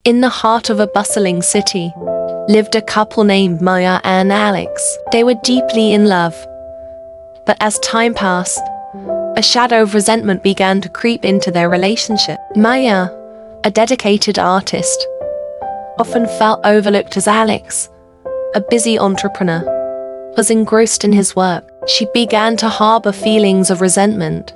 In the heart of a bustling city lived a couple named Maya and Alex. They were deeply in love. But as time passed, a shadow of resentment began to creep into their relationship. Maya, a dedicated artist, often felt overlooked as Alex, a busy entrepreneur, was engrossed in his work. She began to harbor feelings of resentment,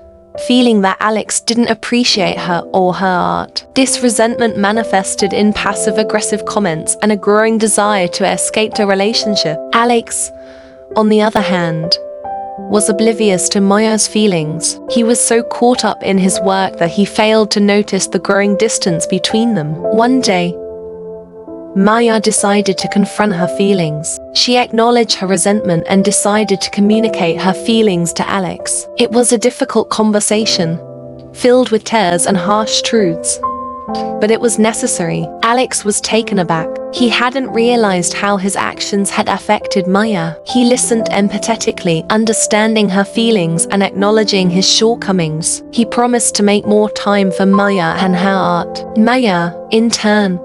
feeling that Alex didn't appreciate her or her art. This resentment manifested in passive-aggressive comments and a growing desire to escape the relationship. Alex, on the other hand, was oblivious to Maya's feelings. He was so caught up in his work that he failed to notice the growing distance between them. One day, Maya decided to confront her feelings. She acknowledged her resentment and decided to communicate her feelings to Alex. It was a difficult conversation, filled with tears and harsh truths, but it was necessary. Alex was taken aback. He hadn't realized how his actions had affected Maya. He listened empathetically, understanding her feelings and acknowledging his shortcomings. He promised to make more time for Maya and her art. Maya, in turn,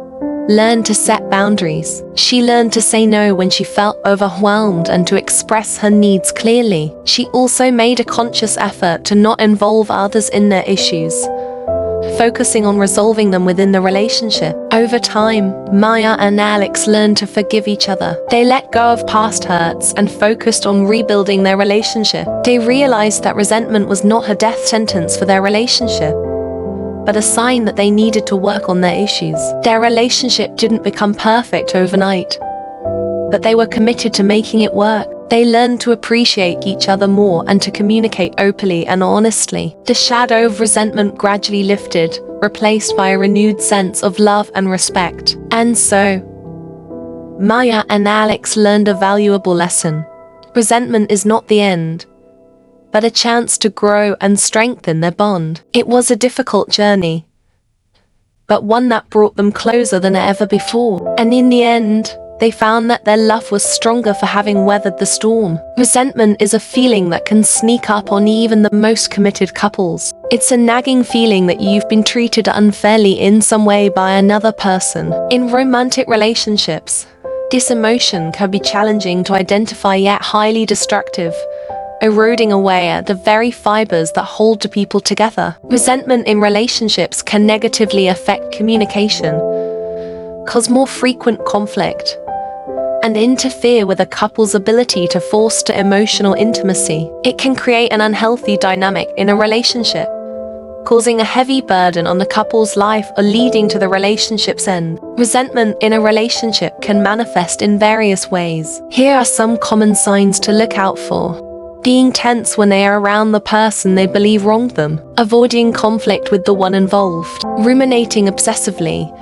learned to set boundaries. She learned to say no when she felt overwhelmed and to express her needs clearly. She also made a conscious effort to not involve others in their issues, focusing on resolving them within the relationship. Over time, Maya and Alex learned to forgive each other. They let go of past hurts and focused on rebuilding their relationship. They realized that resentment was not a death sentence for their relationship, but a sign that they needed to work on their issues. Their relationship didn't become perfect overnight, but they were committed to making it work. They learned to appreciate each other more and to communicate openly and honestly. The shadow of resentment gradually lifted, replaced by a renewed sense of love and respect. And so, Maya and Alex learned a valuable lesson. Resentment is not the end, but a chance to grow and strengthen their bond. It was a difficult journey, but one that brought them closer than ever before. And in the end, they found that their love was stronger for having weathered the storm. Resentment is a feeling that can sneak up on even the most committed couples. It's a nagging feeling that you've been treated unfairly in some way by another person. In romantic relationships, this emotion can be challenging to identify yet highly destructive, eroding away at the very fibers that hold the people together. Resentment in relationships can negatively affect communication, cause more frequent conflict, and interfere with a couple's ability to foster emotional intimacy. It can create an unhealthy dynamic in a relationship, causing a heavy burden on the couple's life or leading to the relationship's end. Resentment in a relationship can manifest in various ways. Here are some common signs to look out for. Being tense when they are around the person they believe wronged them. Avoiding conflict with the one involved. Ruminating obsessively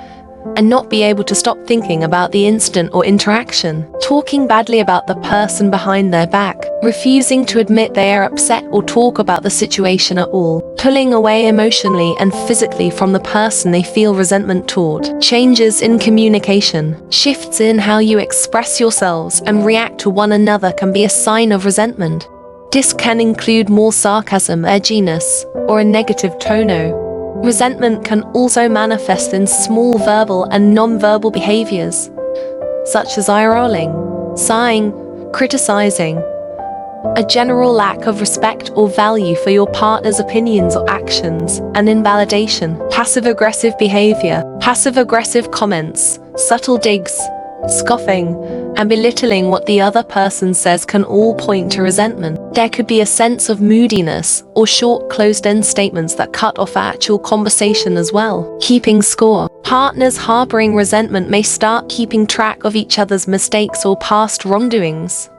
and not be able to stop thinking about the incident or interaction. Talking badly about the person behind their back. Refusing to admit they are upset or talk about the situation at all. Pulling away emotionally and physically from the person they feel resentment toward. Changes in communication. Shifts in how you express yourselves and react to one another can be a sign of resentment. This can include more sarcasm, edginess, or a negative tone. Resentment can also manifest in small verbal and non-verbal behaviors, such as eye rolling, sighing, criticizing, a general lack of respect or value for your partner's opinions or actions, and invalidation. Passive-aggressive behavior. Passive-aggressive comments, subtle digs, scoffing, and belittling what the other person says can all point to resentment. There could be a sense of moodiness or short closed-end statements that cut off actual conversation as well. Keeping score. Partners harboring resentment may start keeping track of each other's mistakes or past wrongdoings,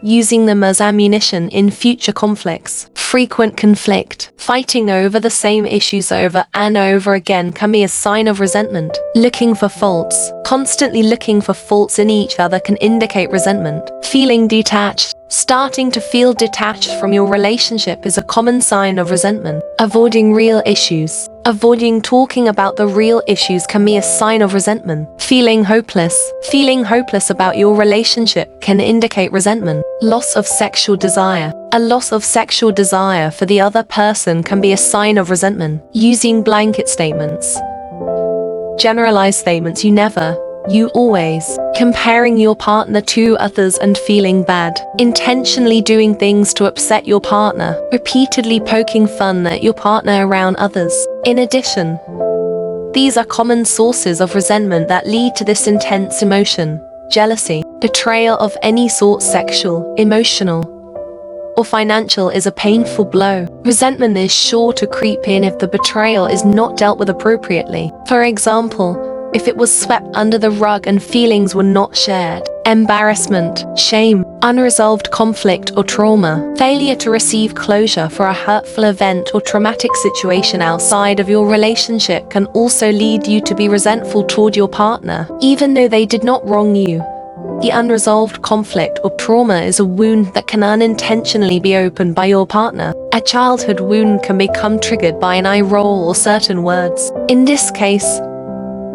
using them as ammunition in future conflicts. Frequent conflict. Fighting over the same issues over and over again can be a sign of resentment. Looking for faults. Constantly looking for faults in each other can indicate resentment. Feeling detached. Starting to feel detached from your relationship is a common sign of resentment. Avoiding real issues. Avoiding talking about the real issues can be a sign of resentment. Feeling hopeless. Feeling hopeless about your relationship can indicate resentment. Loss of sexual desire. A loss of sexual desire for the other person can be a sign of resentment. Using blanket statements. generalized statements, you never, you always, comparing your partner to others and feeling bad, intentionally doing things to upset your partner, repeatedly poking fun at your partner around others. In addition, these are common sources of resentment that lead to this intense emotion. Jealousy, betrayal of any sort, sexual, emotional, or financial, is a painful blow. Resentment is sure to creep in if the betrayal is not dealt with appropriately. For example, if it was swept under the rug and feelings were not shared. Embarrassment, shame, unresolved conflict or trauma, failure to receive closure for a hurtful event or traumatic situation outside of your relationship can also lead you to be resentful toward your partner, even though they did not wrong you. The unresolved conflict or trauma is a wound that can unintentionally be opened by your partner. A childhood wound can become triggered by an eye roll or certain words. In this case,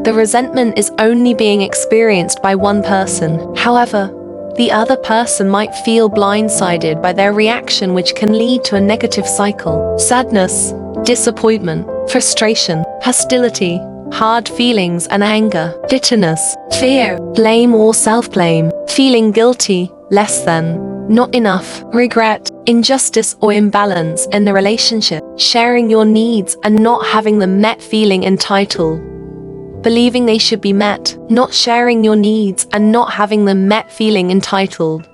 the resentment is only being experienced by one person. However, the other person might feel blindsided by their reaction, which can lead to a negative cycle. Sadness, disappointment, frustration, hostility, hard feelings and anger, bitterness, fear, blame or self-blame, feeling guilty, less than, not enough, regret, injustice or imbalance in the relationship, sharing your needs and not having them met, feeling entitled, believing they should be met, not sharing your needs and not having them met, feeling entitled,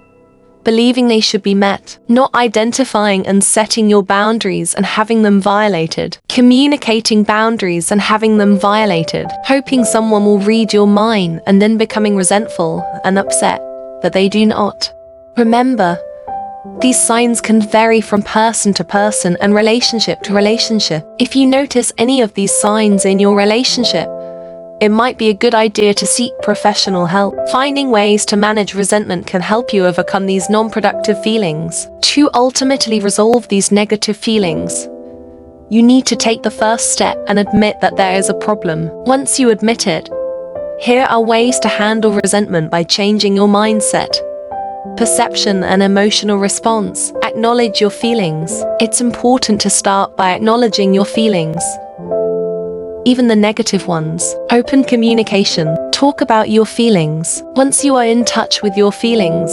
believing they should be met, not identifying and setting your boundaries and having them violated, communicating boundaries and having them violated, hoping someone will read your mind and then becoming resentful and upset that they do not. Remember, these signs can vary from person to person and relationship to relationship. If you notice any of these signs in your relationship, it might be a good idea to seek professional help. Finding ways to manage resentment can help you overcome these non-productive feelings. To ultimately resolve these negative feelings, you need to take the first step and admit that there is a problem. Once you admit it, here are ways to handle resentment by changing your mindset, perception and emotional response. Acknowledge your feelings. It's important to start by acknowledging your feelings, even the negative ones. Open communication. Talk about your feelings. Once you are in touch with your feelings,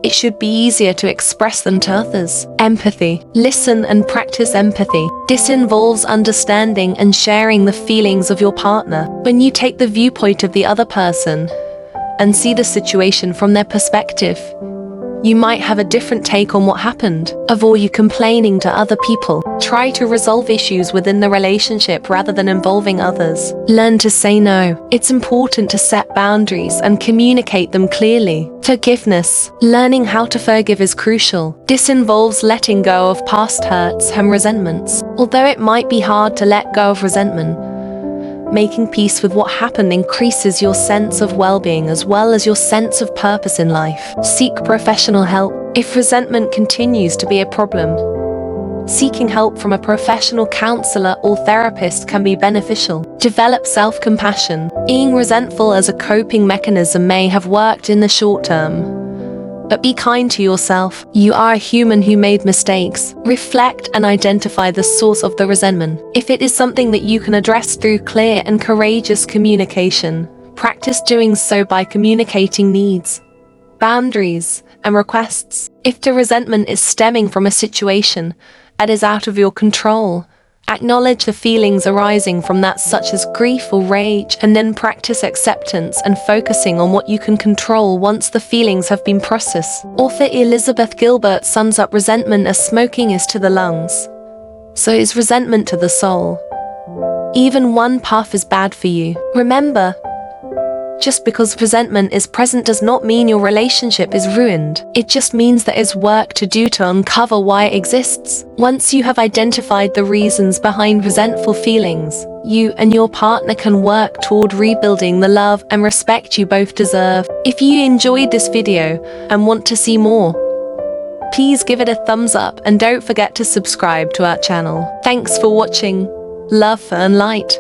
it should be easier to express them to others. Empathy. Listen and practice empathy. This involves understanding and sharing the feelings of your partner. When you take the viewpoint of the other person and see the situation from their perspective, you might have a different take on what happened. Avoid you complaining to other people. Try to resolve issues within the relationship rather than involving others. Learn to say no. It's important to set boundaries and communicate them clearly. Forgiveness. Learning how to forgive is crucial. This involves letting go of past hurts and resentments. Although it might be hard to let go of resentment, making peace with what happened increases your sense of well-being as well as your sense of purpose in life. Seek professional help. If resentment continues to be a problem, seeking help from a professional counselor or therapist can be beneficial. Develop self-compassion. Being resentful as a coping mechanism may have worked in the short term, but be kind to yourself. You are a human who made mistakes. Reflect and identify the source of the resentment. If it is something that you can address through clear and courageous communication, practice doing so by communicating needs, boundaries, and requests. If the resentment is stemming from a situation that is out of your control, acknowledge the feelings arising from that, such as grief or rage, and then practice acceptance and focusing on what you can control once the feelings have been processed. Author Elizabeth Gilbert sums up resentment as smoking is to the lungs, so is resentment to the soul. Even one puff is bad for you. Remember, just because resentment is present does not mean your relationship is ruined. It just means there is work to do to uncover why it exists. Once you have identified the reasons behind resentful feelings, you and your partner can work toward rebuilding the love and respect you both deserve. If you enjoyed this video and want to see more, please give it a thumbs up and don't forget to subscribe to our channel. Thanks for watching. Love and light.